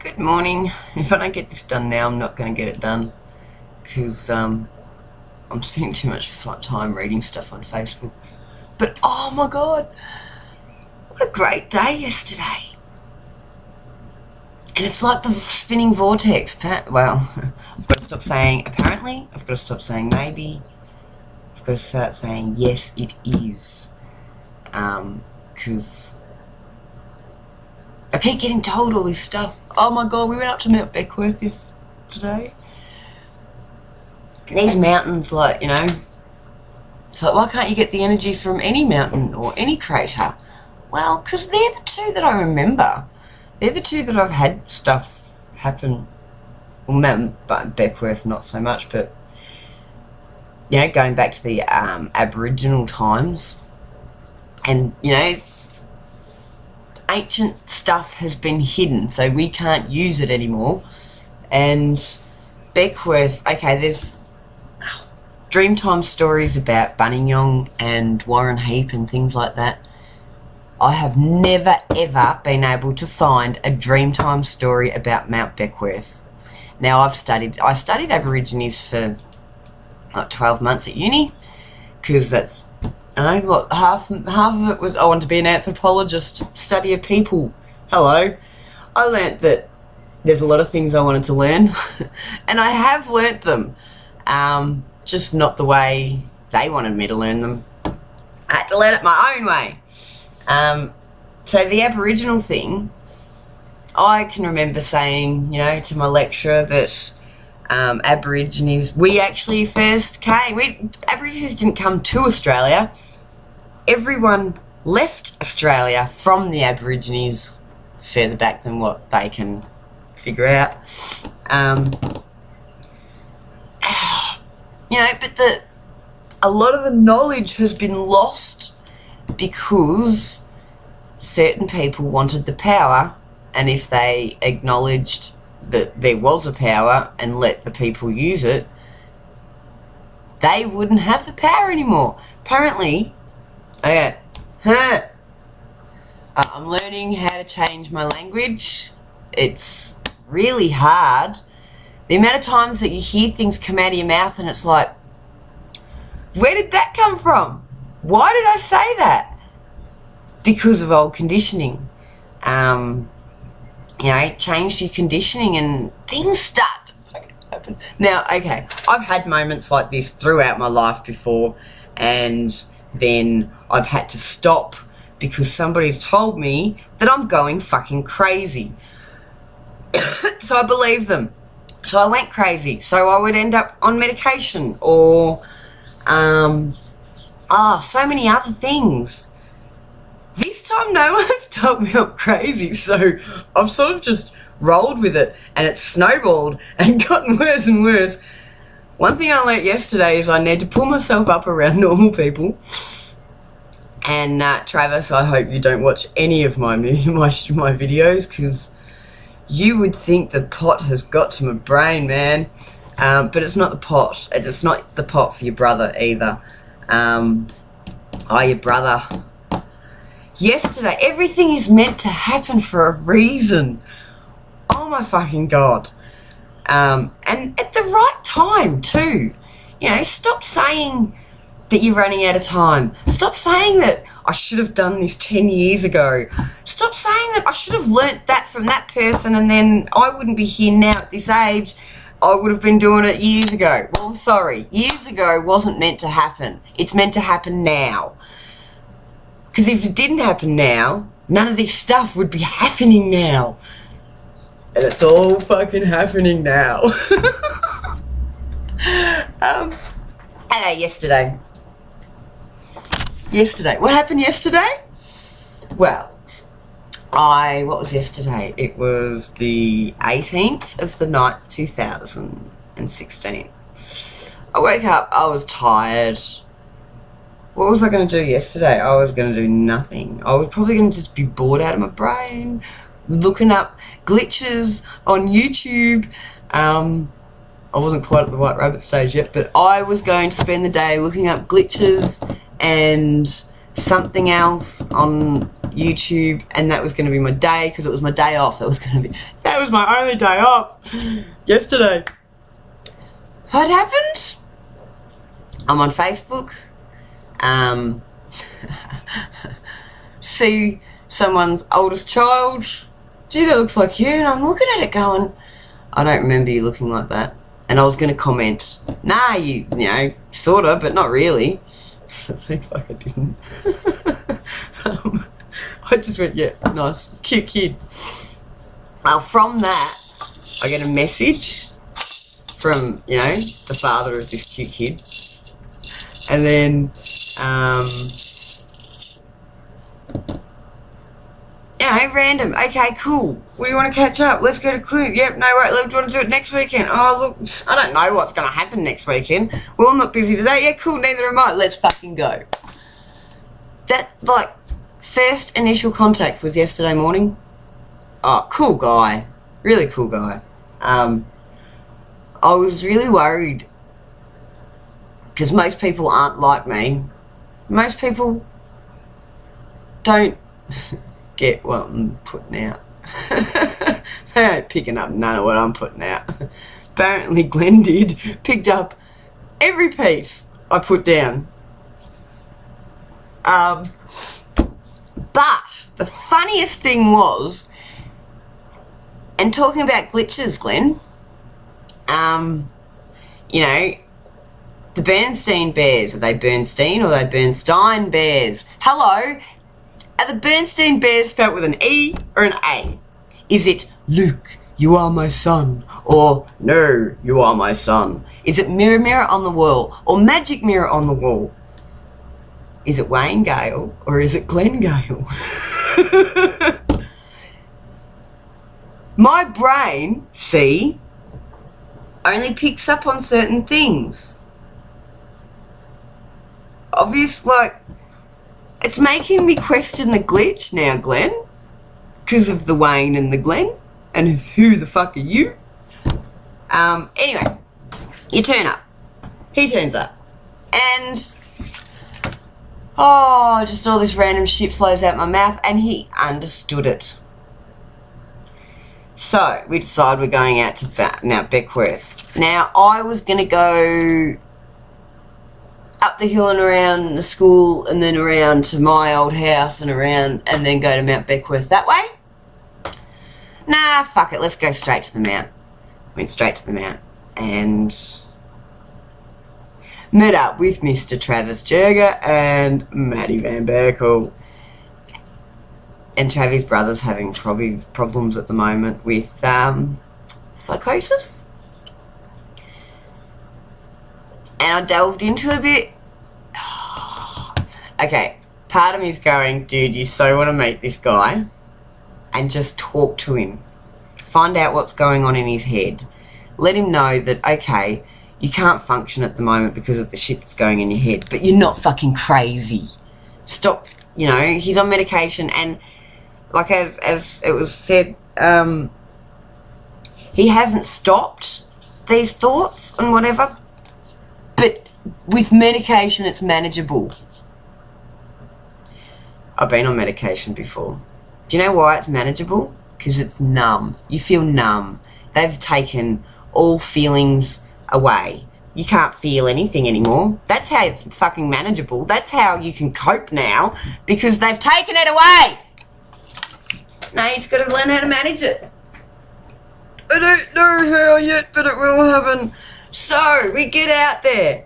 Good morning. If I don't get this done now, I'm not going to get it done because I'm spending too much time reading stuff on Facebook. But oh my god, what a great day yesterday. And it's like the spinning vortex. Well, I've got to stop saying apparently, I've got to stop saying maybe, I've got to start saying yes it is. Because I keep getting told all this stuff. Oh my god, we went up to Mount Beckworth today. These mountains, like, you know, it's like, why can't you get the energy from any mountain or any crater? Well, because they're the two that I remember. They're the two that I've had stuff happen. Well, Mount Beckworth not so much, but, you know, going back to the Aboriginal times. And, you know, ancient stuff has been hidden, so we can't use it anymore. And Beckworth, okay, there's Dreamtime stories about Buninyong and Warren Heap and things like that. I have never ever been able to find a Dreamtime story about Mount Beckworth. Now I studied Aborigines for like 12 months at uni, because that's, I know what, half of it was I wanted to be an anthropologist, study of people. Hello. I learnt that there's a lot of things I wanted to learn, and I have learnt them, just not the way they wanted me to learn them. I had to learn it my own way. So the Aboriginal thing, I can remember saying, you know, to my lecturer that Aborigines, we actually first came, Aborigines didn't come to Australia. Everyone left Australia from the Aborigines further back than what they can figure out. You know, but a lot of the knowledge has been lost because certain people wanted the power, and if they acknowledged that there was a power and let the people use it, they wouldn't have the power anymore. Apparently, I'm learning how to change my language. It's really hard. The amount of times that you hear things come out of your mouth and it's like, where did that come from? Why did I say that? Because of old conditioning. You know, change your conditioning and things start to fucking happen. Now, okay, I've had moments like this throughout my life before, and then I've had to stop because somebody's told me that I'm going fucking crazy. So I believe them. So I went crazy. So I would end up on medication or, so many other things. This time no one's told me I'm crazy, so I've sort of just rolled with it, and it's snowballed and gotten worse and worse. One thing I learnt yesterday is I need to pull myself up around normal people. And Travis, I hope you don't watch any of my videos, because you would think the pot has got to my brain, man. But it's not the pot. It's not the pot for your brother either. Your brother. Yesterday, everything is meant to happen for a reason. Oh my fucking god. And at the right time too. You know, stop saying that you're running out of time. Stop saying that I should have done this 10 years ago. Stop saying that I should have learnt that from that person and then I wouldn't be here now at this age. I would have been doing it years ago. Well, I'm sorry. Years ago wasn't meant to happen. It's meant to happen now. Because if it didn't happen now, none of this stuff would be happening now. And it's all fucking happening now. Yesterday. What happened yesterday? Well, what was yesterday? It was the 18th of the 9th, 2016. I woke up, I was tired. What was I going to do yesterday? I was going to do nothing. I was probably going to just be bored out of my brain, looking up glitches on YouTube. I wasn't quite at the White Rabbit stage yet, but I was going to spend the day looking up glitches and something else on YouTube, and that was going to be my day because it was my day off. That was my only day off yesterday. What happened? I'm on Facebook. See someone's oldest child. Gee, that looks like you. And I'm looking at it going, I don't remember you looking like that. And I was going to comment, nah, you know, sort of, but not really. I think I didn't. I just went, yeah, nice, cute kid. Well, from that, I get a message from, you know, the father of this cute kid. And then, you know, random. Okay, cool. What do you want to catch up? Let's go to Clue. Yep, no, right. Do you want to do it next weekend? Oh, look, I don't know what's going to happen next weekend. Well, I'm not busy today. Yeah, cool, neither am I. Let's fucking go. That, like, first initial contact was yesterday morning. Oh, cool guy. Really cool guy. I was really worried because most people aren't like me. Most people don't get what I'm putting out. They ain't picking up none of what I'm putting out. Apparently Glenn did. Picked up every piece I put down. But the funniest thing was, and talking about glitches, Glenn, you know, the Bernstein Bears, are they Bernstein or are they Bernstein Bears? Hello, are the Bernstein Bears spelled with an E or an A? Is it Luke, you are my son, or no, you are my son? Is it Mirror Mirror on the Wall or Magic Mirror on the Wall? Is it Wayne Gale or is it Glenn Gale? My brain, see, only picks up on certain things. Obvious, like, it's making me question the glitch now, Glenn, because of the Wayne and the Glenn, and who the fuck are you? Anyway, you turn up. He turns up. And, oh, just all this random shit flows out my mouth, and he understood it. So, we decide we're going out to Mount Beckworth. Now, I was going to go up the hill and around the school and then around to my old house and around and then go to Mount Beckworth that way. Nah, fuck it, let's go straight to the Mount. Went straight to the Mount and met up with Mr. Travis Jurger and Maddie Van Berkel. And Travis' brother's having probably problems at the moment with psychosis. And I delved into a bit. Okay, part of me is going, dude, you so want to meet this guy and just talk to him. Find out what's going on in his head. Let him know that, okay, you can't function at the moment because of the shit that's going in your head, but you're not fucking crazy. Stop, you know, he's on medication and, like as it was said, he hasn't stopped these thoughts and whatever, but with medication it's manageable. I've been on medication before. Do you know why it's manageable? Because it's numb. You feel numb. They've taken all feelings away. You can't feel anything anymore. That's how it's fucking manageable. That's how you can cope now, because they've taken it away. Now you just got to learn how to manage it. I don't know how yet, but it will happen. So, we get out there.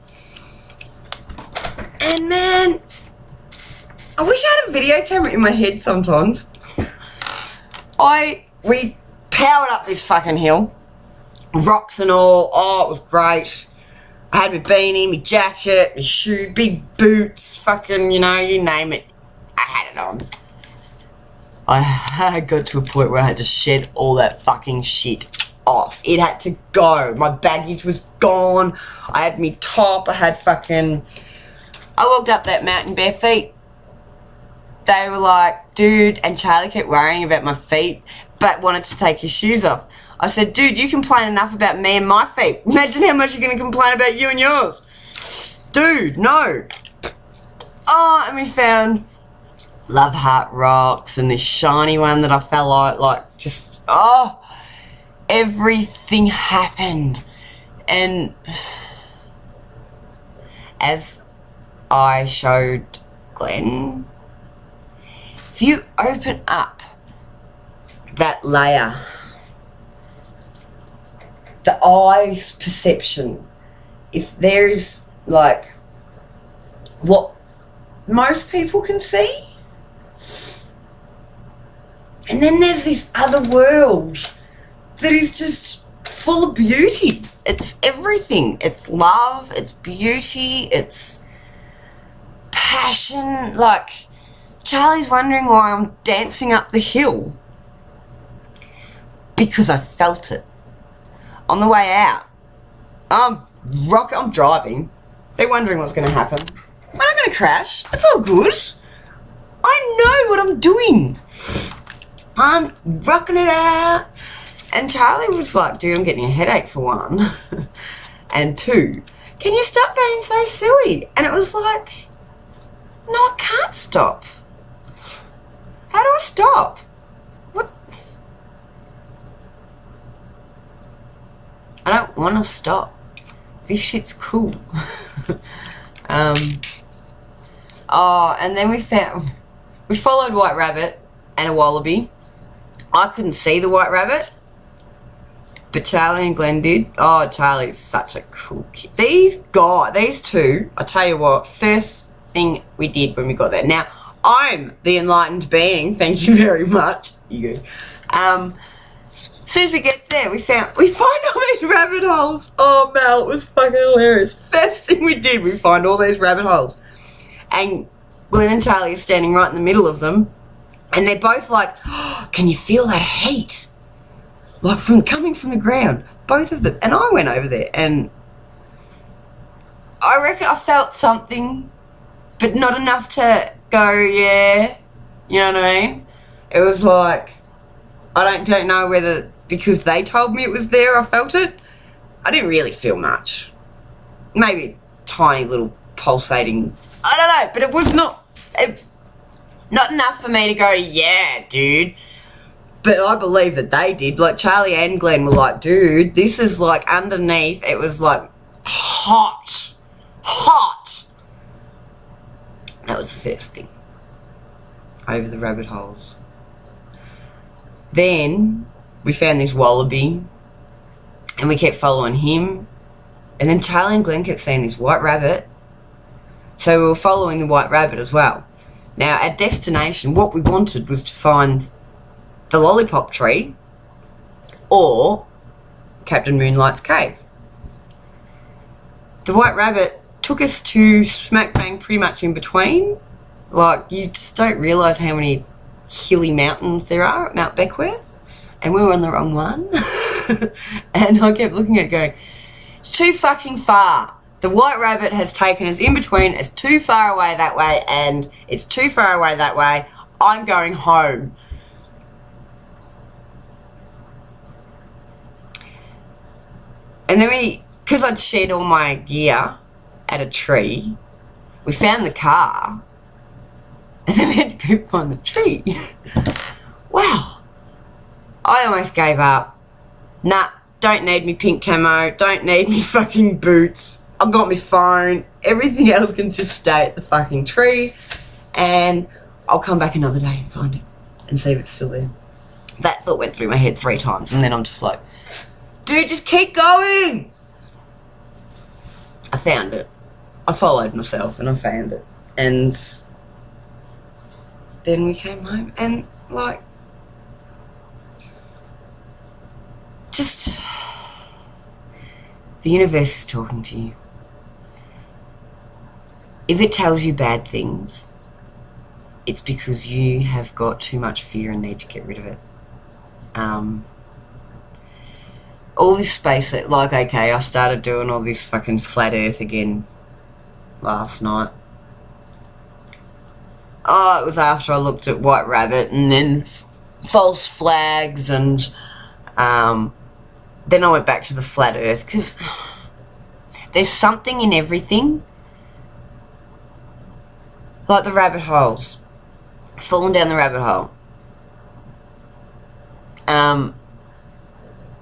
And man, I wish I had a video camera in my head sometimes. We powered up this fucking hill. Rocks and all. Oh, it was great. I had my beanie, my jacket, my shoe, big boots, fucking, you know, you name it. I had it on. I had got to a point where I had to shed all that fucking shit off. It had to go. My baggage was gone. I had me top. I had fucking... I walked up that mountain bare feet. They were like, dude, and Charlie kept worrying about my feet, but wanted to take his shoes off. I said, dude, you complain enough about me and my feet. Imagine how much you're going to complain about you and yours. Dude, no. Oh, and we found Love Heart Rocks and this shiny one that I fell out, like, just, everything happened. And as I showed Glenn, if you open up that layer, the eye's perception, if there's like what most people can see, and then there's this other world that is just full of beauty. It's everything. It's love, it's beauty, it's passion. Like, Charlie's wondering why I'm dancing up the hill. Because I felt it. On the way out, I'm driving. They're wondering what's going to happen. I'm not going to crash. It's all good. I know what I'm doing. I'm rocking it out. And Charlie was like, dude, I'm getting a headache for one. And two, can you stop being so silly? And it was like, no, I can't stop. How do I stop? What? I don't want to stop. This shit's cool. And then we followed White Rabbit and a wallaby. I couldn't see the White Rabbit, but Charlie and Glenn did. Oh, Charlie's such a cool kid. These two, I tell you what, first thing we did when we got there. Now, I'm the enlightened being, thank you very much. You go. As soon as we get there, we find all these rabbit holes. Oh, Mel, it was fucking hilarious. First thing we did, we find all these rabbit holes. And Glenn and Charlie are standing right in the middle of them. And they're both like, oh, can you feel that heat? Like, coming from the ground. Both of them. And I went over there and I reckon I felt something, but not enough to go, yeah. You know what I mean? It was like, I don't know whether because they told me it was there I felt it. I didn't really feel much. Maybe a tiny little pulsating, I don't know, but it was not enough for me to go, yeah, dude. But I believe that they did. Like, Charlie and Glenn were like, dude, this is like underneath. It was like hot. That was the first thing. Over the rabbit holes. Then we found this wallaby and we kept following him. And then Charlie and Glenn kept seeing this white rabbit. So we were following the white rabbit as well. Now, our destination, what we wanted was to find the lollipop tree or Captain Moonlight's cave. The white rabbit took us to smack bang pretty much in between. Like, you just don't realise how many hilly mountains there are at Mount Beckworth, and we were on the wrong one. And I kept looking at it going, it's too fucking far. The white rabbit has taken us in between. It's too far away that way, and it's too far away that way. I'm going home. And then because I'd shed all my gear at a tree, we found the car, and then we had to go find the tree. Wow. I almost gave up. Nah, don't need me pink camo, don't need me fucking boots. I've got my phone. Everything else can just stay at the fucking tree, and I'll come back another day and find it and see if it's still there. That thought went through my head 3 times, and then I'm just like, dude, just keep going. I found it. I followed myself and I found it. And then we came home and, like, just, the universe is talking to you. If it tells you bad things, it's because you have got too much fear and need to get rid of it. All this space, like, okay, I started doing all this fucking flat earth again last night. Oh, it was after I looked at White Rabbit and then false flags, and then I went back to the flat earth, because there's something in everything. Like the rabbit holes. fallen down the rabbit hole.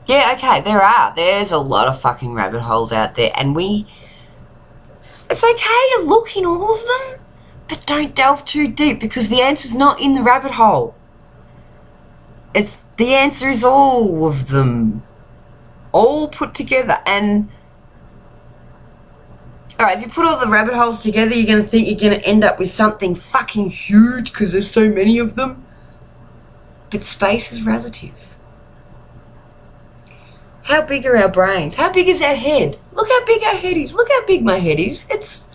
Yeah, okay, there's a lot of fucking rabbit holes out there, and it's okay to look in all of them, but don't delve too deep, because the answer's not in the rabbit hole. The answer is all of them, all put together. And alright, if you put all the rabbit holes together, you're going to think you're going to end up with something fucking huge because there's so many of them. But space is relative. How big are our brains? How big is our head? Look how big our head is. Look how big my head is. It's...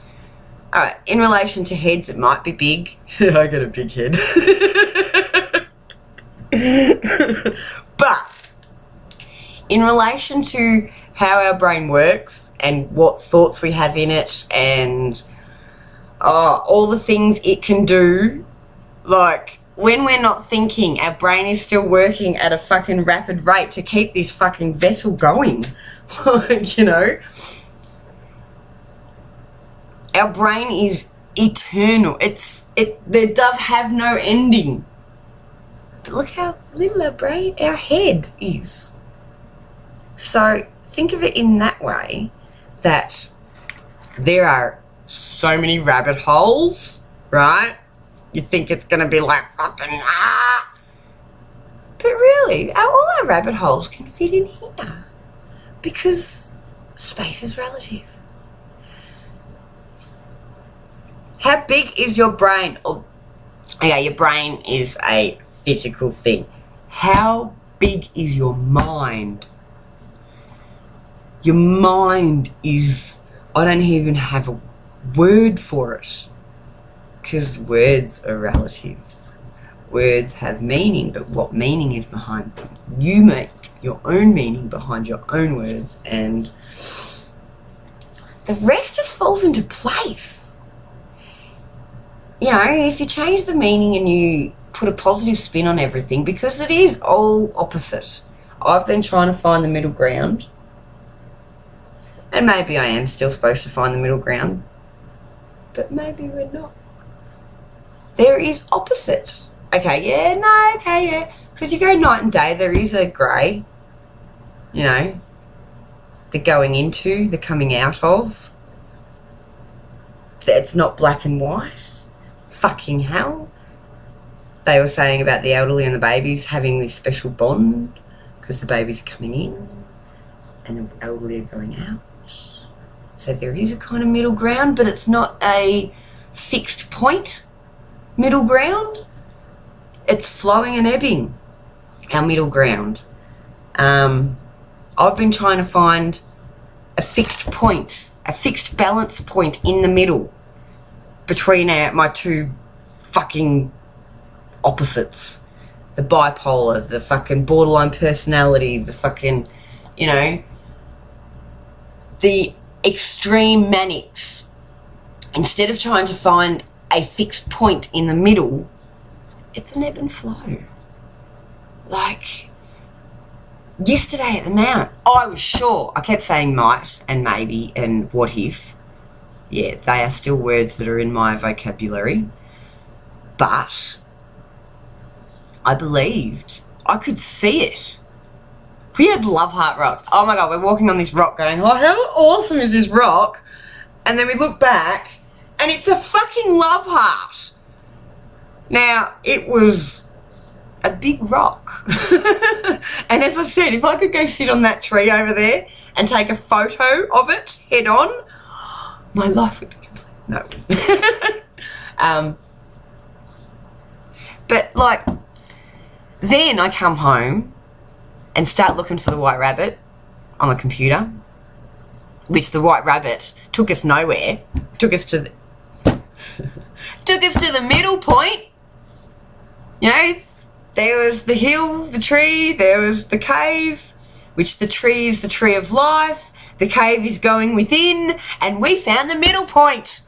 Alright, in relation to heads, it might be big. I got a big head. But in relation to how our brain works and what thoughts we have in it and all the things it can do, like, when we're not thinking, our brain is still working at a fucking rapid rate to keep this fucking vessel going. Like, you know, our brain is eternal. There does have no ending. But look how little our head is. So think of it in that way, that there are so many rabbit holes, right? You think it's going to be like fucking But really, all our rabbit holes can fit in here. Because space is relative. How big is your brain? Oh, okay, your brain is a physical thing. How big is your mind? Your mind is... I don't even have a word for it. Because words are relative. Words have meaning, but what meaning is behind them? You make your own meaning behind your own words, and the rest just falls into place. You know, if you change the meaning and you put a positive spin on everything, because it is all opposite. I've been trying to find the middle ground, and maybe I am still supposed to find the middle ground, but maybe we're not. There is opposite. Okay, yeah, no, okay, yeah. Because you go night and day, there is a grey, you know, the going into, the coming out of. It's not black and white. Fucking hell. They were saying about the elderly and the babies having this special bond because the babies are coming in and the elderly are going out. So there is a kind of middle ground, but it's not a fixed point middle ground. It's flowing and ebbing, our middle ground. I've been trying to find a fixed point, a fixed balance point in the middle between my two fucking opposites. The bipolar, the fucking borderline personality, the fucking, you know, the extreme manics. Instead of trying to find a fixed point in the middle, it's an ebb and flow. Like, yesterday at the Mount, I was sure. I kept saying might and maybe and what if. Yeah, they are still words that are in my vocabulary. But I believed. I could see it. We had Love Heart rocks. Oh my God, we're walking on this rock going, oh, how awesome is this rock? And then we look back and it's a fucking love heart. Now, it was a big rock. And as I said, if I could go sit on that tree over there and take a photo of it head on, my life would be complete. No. But, like, then I come home and start looking for the white rabbit on the computer, which the white rabbit took us nowhere, took us to the middle point. You know, there was the hill, the tree, there was the cave, which the tree is the tree of life, the cave is going within, and we found the middle point.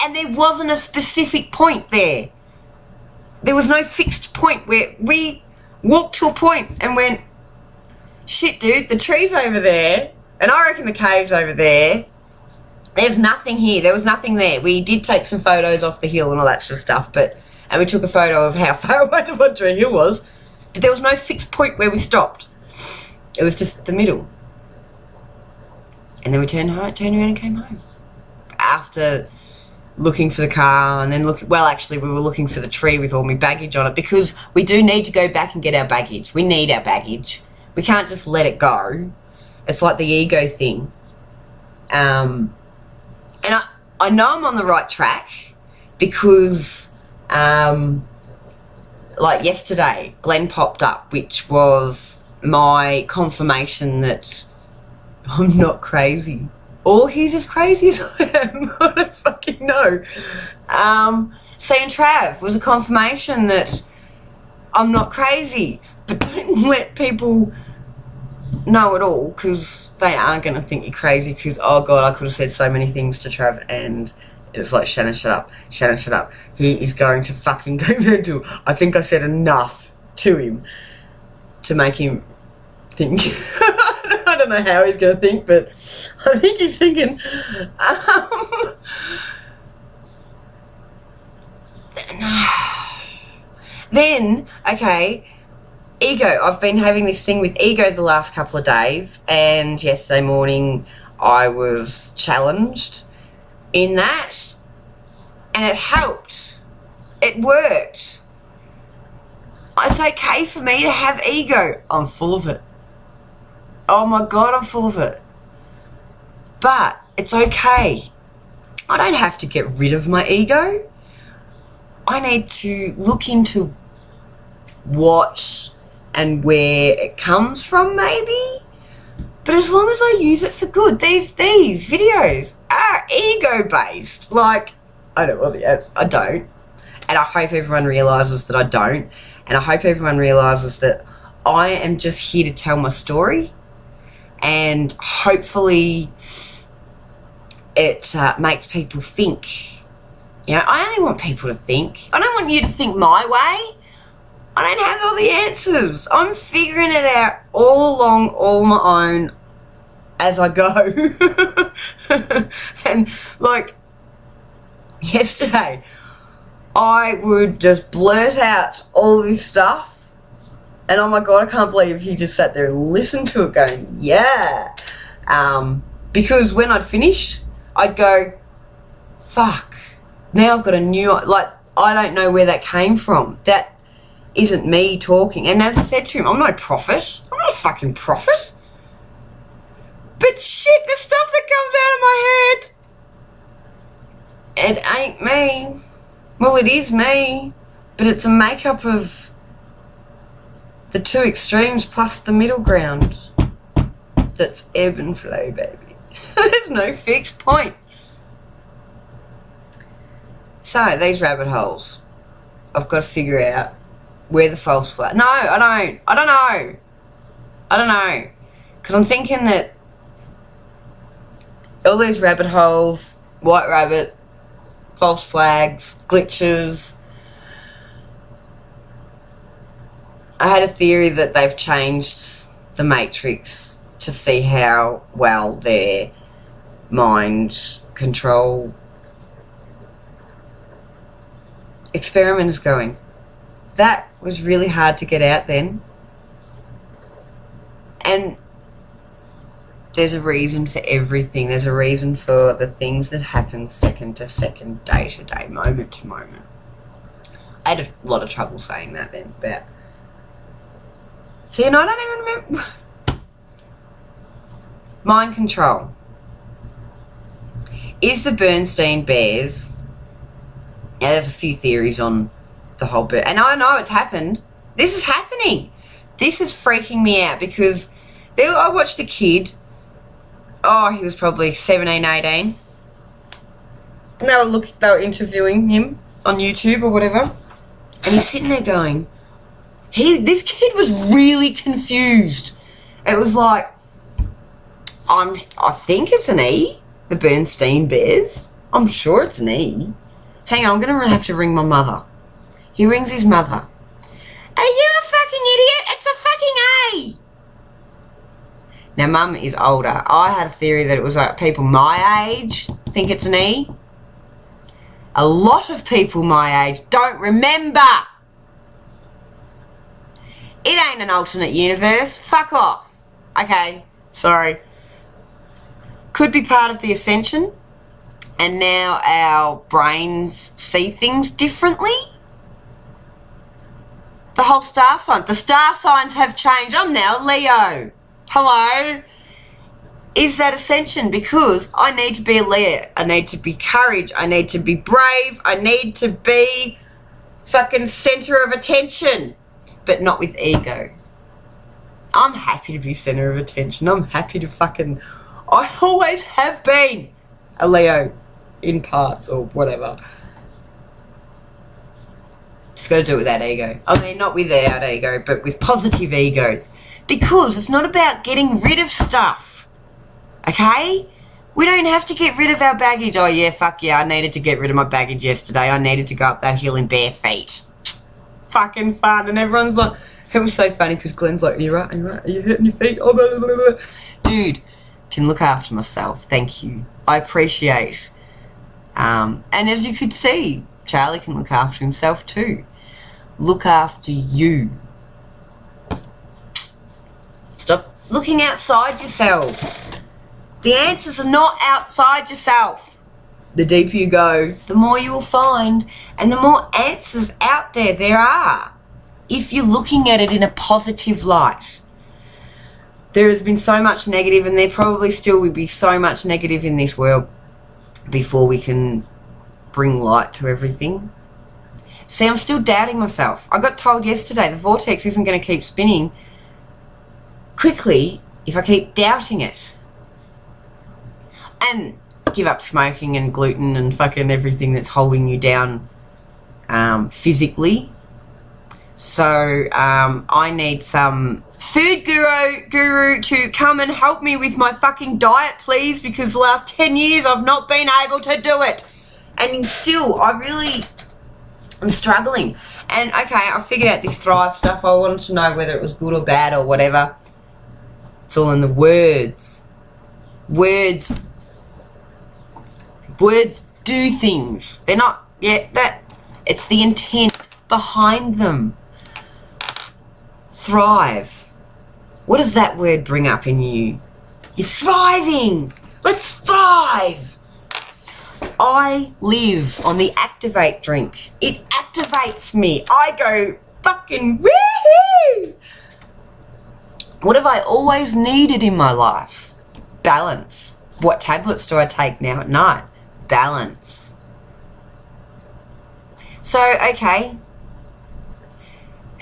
And there wasn't a specific point there. There was no fixed point where we walked to a point and went, shit, dude, the tree's over there, and I reckon the cave's over there, There's nothing here. There was nothing there. We did take some photos off the hill and all that sort of stuff, and we took a photo of how far away the One Tree Hill was, but there was no fixed point where we stopped. It was just the middle. And then we turned around and came home. After looking for the car and then actually we were looking for the tree with all my baggage on it, because we do need to go back and get our baggage. We need our baggage. We can't just let it go. It's like the ego thing. And I know I'm on the right track because, like yesterday, Glenn popped up, which was my confirmation that I'm not crazy. Or he's as crazy as I am. I don't fucking know. Seeing Trav was a confirmation that I'm not crazy. But don't let people know it all, because they are going to think you're crazy, because, oh God, I could have said so many things to Trav, and it was like, Shannon, shut up. Shannon, shut up. He is going to fucking go mental. I think I said enough to him to make him think. I don't know how he's going to think, but I think he's thinking. Then, okay, ego. I've been having this thing with ego the last couple of days, and yesterday morning I was challenged in that, and it helped. It worked. It's okay for me to have ego. I'm full of it. Oh my God, I'm full of it. But it's okay. I don't have to get rid of my ego. I need to look into what and where it comes from, maybe. But as long as I use it for good, these videos are ego-based. Like, I don't want the I don't. And I hope everyone realises that I don't. And I hope everyone realises that I am just here to tell my story. And hopefully it makes people think. You know, I only want people to think. I don't want you to think my way. I don't have all the answers. I'm figuring it out all along, all my own, as I go. And, like, yesterday, I would just blurt out all this stuff. And, oh, my God, I can't believe he just sat there and listened to it going, yeah. Because when I'd finish, I'd go, fuck. Now I've got a new, like, I don't know where that came from. That isn't me talking. And as I said to him, I'm no prophet. I'm not a fucking prophet. But shit, the stuff that comes out of my head, it ain't me. Well, it is me, but it's a makeup of the two extremes plus the middle ground. That's ebb and flow, baby. There's no fixed point. So, these rabbit holes, I've got to figure out where the false flag. No, I don't know. Because I'm thinking that all these rabbit holes, white rabbit, false flags, glitches. I had a theory that they've changed the Matrix to see how well their mind control experiment is going. That was really hard to get out then. And there's a reason for everything. There's a reason for the things that happen second to second, day to day, moment to moment. I had a lot of trouble saying that then, but see, and I don't even remember. Mind control. Is the Bernstein Bears... Yeah, there's a few theories on the whole bit. And I know it's happened. This is happening. This is freaking me out because I watched a kid. Oh, he was probably 17, 18. And they were interviewing him on YouTube or whatever. And he's sitting there going, this kid was really confused. It was like, I think it's an E, the Bernstein Bears. I'm sure it's an E. Hang on, I'm going to have to ring my mother. He rings his mother. Are you a fucking idiot? It's a fucking A. Now, Mum is older. I had a theory that it was like people my age think it's an E. A lot of people my age don't remember. It ain't an alternate universe. Fuck off. Okay, sorry. Could be part of the ascension, and now our brains see things differently. The whole star sign. The star signs have changed. I'm now a Leo. Hello? Is that ascension? Because I need to be a Leo. I need to be courage. I need to be brave. I need to be fucking centre of attention. But not with ego. I'm happy to be centre of attention. I'm happy to fucking... I always have been a Leo in parts or whatever. Just got to do it without ego. I mean, not without ego, but with positive ego. Because it's not about getting rid of stuff. Okay? We don't have to get rid of our baggage. Oh yeah, fuck yeah, I needed to get rid of my baggage yesterday. I needed to go up that hill in bare feet. Fucking fun. And everyone's like... It was so funny because Glenn's like, are you right? Are you right? Are you hurting your feet? Oh, blah, blah, blah. Dude, can look after myself. Thank you. I appreciate. And as you could see, Charlie can look after himself too. Look after you. Stop looking outside yourselves. The answers are not outside yourself. The deeper you go, the more you will find, and the more answers out there are. If you're looking at it in a positive light. There has been so much negative, and there probably still will be so much negative in this world before we can bring light to everything. See, I'm still doubting myself. I got told yesterday the vortex isn't going to keep spinning quickly if I keep doubting it. And give up smoking and gluten and fucking everything that's holding you down physically. So I need some food guru to come and help me with my fucking diet, please, because the last 10 years I've not been able to do it. And still, I'm struggling. And okay, I figured out this Thrive stuff. I wanted to know whether it was good or bad or whatever. It's all in the words. Words do things. They're not, it's the intent behind them. Thrive. What does that word bring up in you? You're thriving. Let's thrive. I live on the Activate drink. It activates me. I go fucking woohoo. What have I always needed in my life? Balance. What tablets do I take now at night? Balance. So, okay.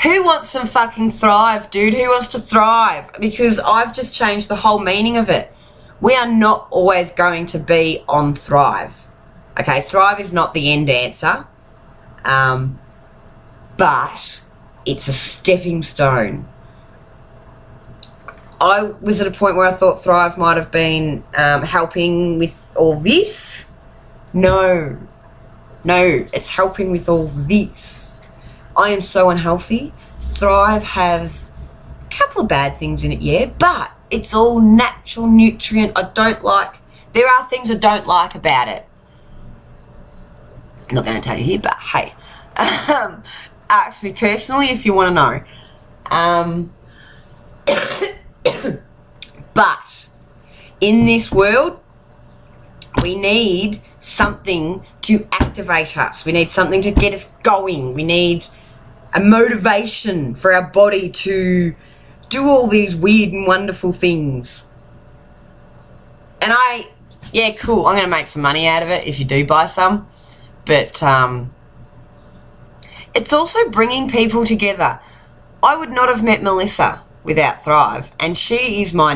Who wants some fucking thrive, dude? Who wants to thrive? Because I've just changed the whole meaning of it. We are not always going to be on thrive. Okay, thrive is not the end answer. But it's a stepping stone. I was at a point where I thought thrive might have been helping with all this. No, it's helping with all this. I am so unhealthy. Thrive has a couple of bad things in it, yeah, but it's all natural nutrient. There are things I don't like about it. I'm not going to tell you here, but hey, ask me personally if you want to know. But in this world, we need something to activate us. We need something to get us going. We need a motivation for our body to do all these weird and wonderful things. And cool, I'm going to make some money out of it if you do buy some. But it's also bringing people together. I would not have met Melissa without Thrive, and she is my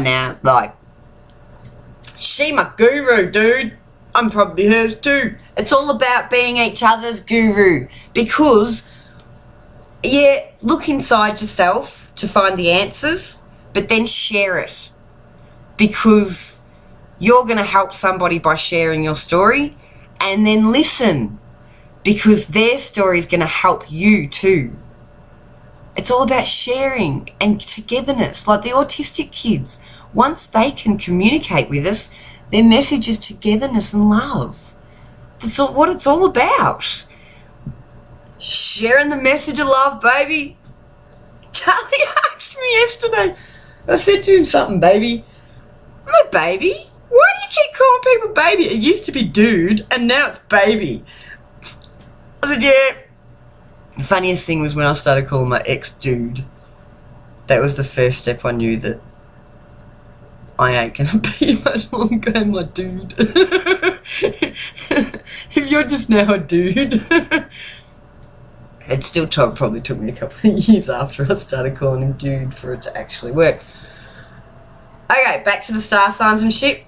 she my guru, dude. I'm probably hers too. It's all about being each other's guru, because look inside yourself to find the answers, but then share it, because you're going to help somebody by sharing your story, and then listen, because their story is going to help you too. It's all about sharing and togetherness. Like the autistic kids, once they can communicate with us, Their message is togetherness and love. That's what it's all about. Sharing the message of love, baby. Charlie asked me yesterday. I said to him something, baby. I'm not baby. Why do you keep calling people baby? It used to be dude, and now it's baby. I said, yeah. The funniest thing was when I started calling my ex dude. That was the first step I knew that I ain't gonna be much longer my dude. If you're just now a dude. It still probably took me a couple of years after I started calling him dude for it to actually work. Okay, back to the star signs and shit.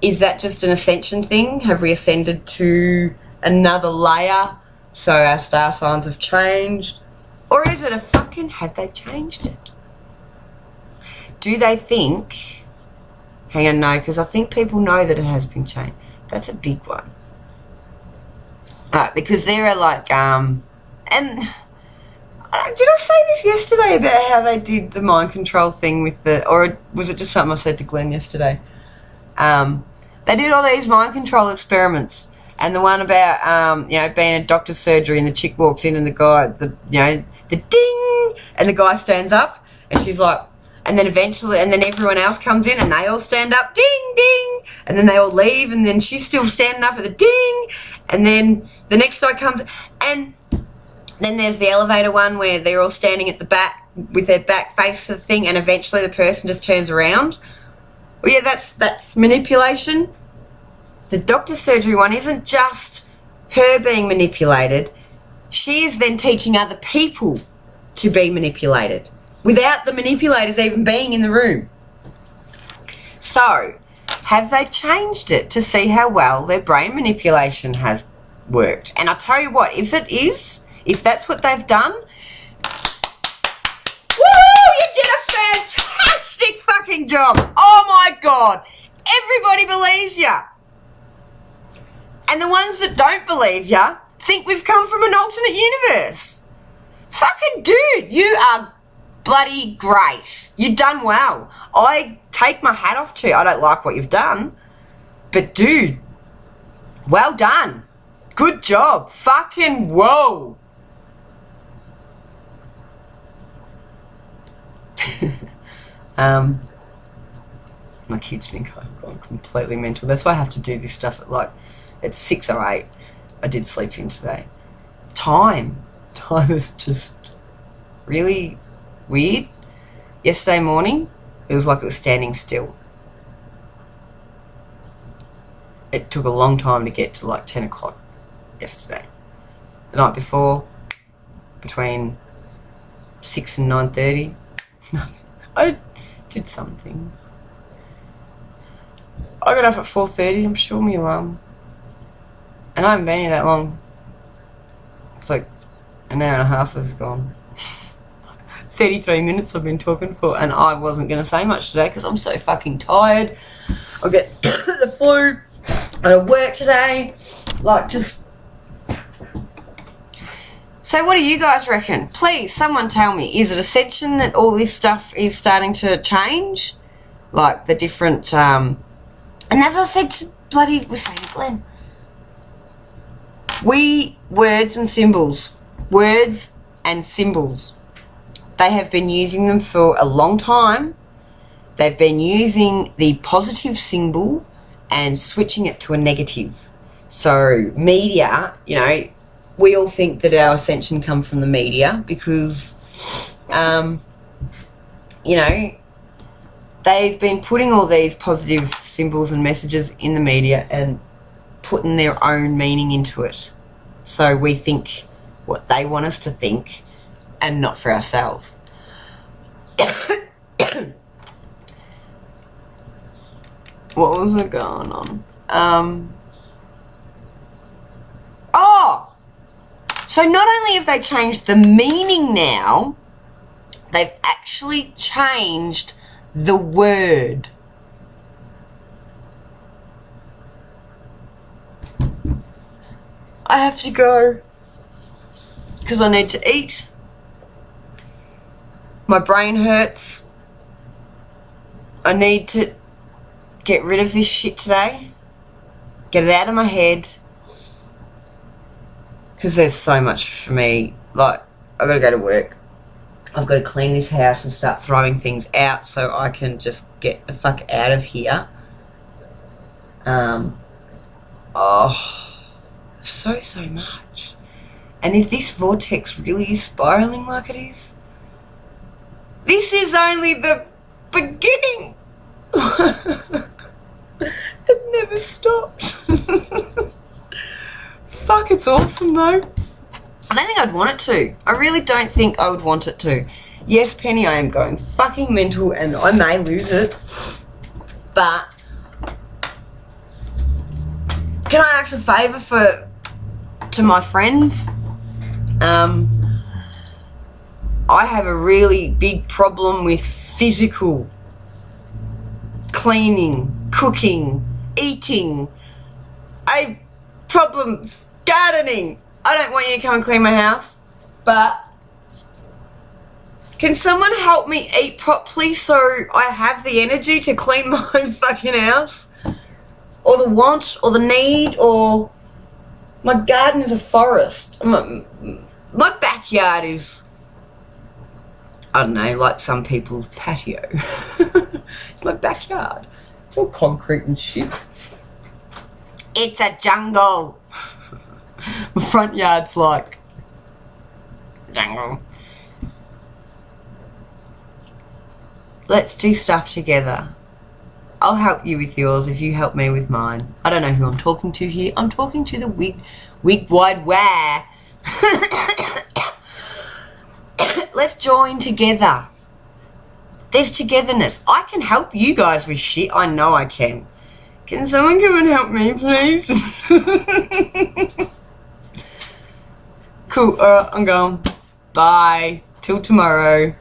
Is that just an ascension thing? Have we ascended to another layer so our star signs have changed? Or is it a fucking, have they changed it? Do they think, hang on, no, because I think people know that it has been changed. That's a big one. Alright, because there are like, and did I say this yesterday about how they did the mind control thing with the, or was it just something I said to Glenn yesterday? They did all these mind control experiments, and the one about, being a doctor's surgery and the chick walks in and the guy, the ding, and the guy stands up and she's like, and then eventually, and then everyone else comes in and they all stand up, ding, ding, and then they all leave and then she's still standing up at the ding, and then the next guy comes, and then there's the elevator one where they're all standing at the back with their back face to the thing, and eventually the person just turns around. Well, yeah, that's manipulation. The doctor's surgery one isn't just her being manipulated. She is then teaching other people to be manipulated without the manipulators even being in the room. So, have they changed it to see how well their brain manipulation has worked? And I tell you what, if it is, if that's what they've done, woo! You did a fantastic fucking job. Oh my God. Everybody believes ya. And the ones that don't believe ya think we've come from an alternate universe. Fucking dude, you are bloody great. You've done well. I take my hat off to you. I don't like what you've done. But dude, well done. Good job. Fucking whoa. My kids think I've gone completely mental. That's why I have to do this stuff at 6 or 8. I did sleep in today. Time is just really weird. Yesterday morning, it was like it was standing still. It took a long time to get to like 10 o'clock yesterday. The night before, between 6 and 9:30, nothing. I did some things. I got up at 4:30, I'm sure my alarm. And I haven't been here that long. It's like an hour and a half has gone. 33 minutes I've been talking for, and I wasn't going to say much today because I'm so fucking tired. I get the flu. I had work today. So what do you guys reckon? Please, someone tell me. Is it ascension that all this stuff is starting to change? Like the different, and as I said to was saying to Glenn, words and symbols, they have been using them for a long time. They've been using the positive symbol and switching it to a negative. So media, we all think that our ascension comes from the media because, they've been putting all these positive symbols and messages in the media and putting their own meaning into it. So we think what they want us to think and not for ourselves. What was it going on? So not only have they changed the meaning now, they've actually changed the word. I have to go because I need to eat. My brain hurts. I need to get rid of this shit today. Get it out of my head. Because there's so much for me. Like, I've got to go to work. I've got to clean this house and start throwing things out so I can just get the fuck out of here. So much. And if this vortex really is spiraling like it is, this is only the beginning. It never stops. Fuck, it's awesome though. I don't think I'd want it to. I really don't think I would want it to. Yes, Penny, I am going fucking mental and I may lose it. But can I ask a favour to my friends? I have a really big problem with physical cleaning, cooking, eating. I have problems gardening. I don't want you to come and clean my house, but can someone help me eat properly so I have the energy to clean my fucking house? Or the want, or the need, or my garden is a forest. My backyard is, I don't know, like some people's patio. It's my backyard. It's all concrete and shit. It's a jungle. My front yard's like jungle. Let's do stuff together. I'll help you with yours if you help me with mine. I don't know who I'm talking to here. I'm talking to the wig wide where. Let's join together. There's togetherness. I can help you guys with shit. I know I can. Can someone come and help me, please? Cool. Alright, I'm going. Bye. Till tomorrow.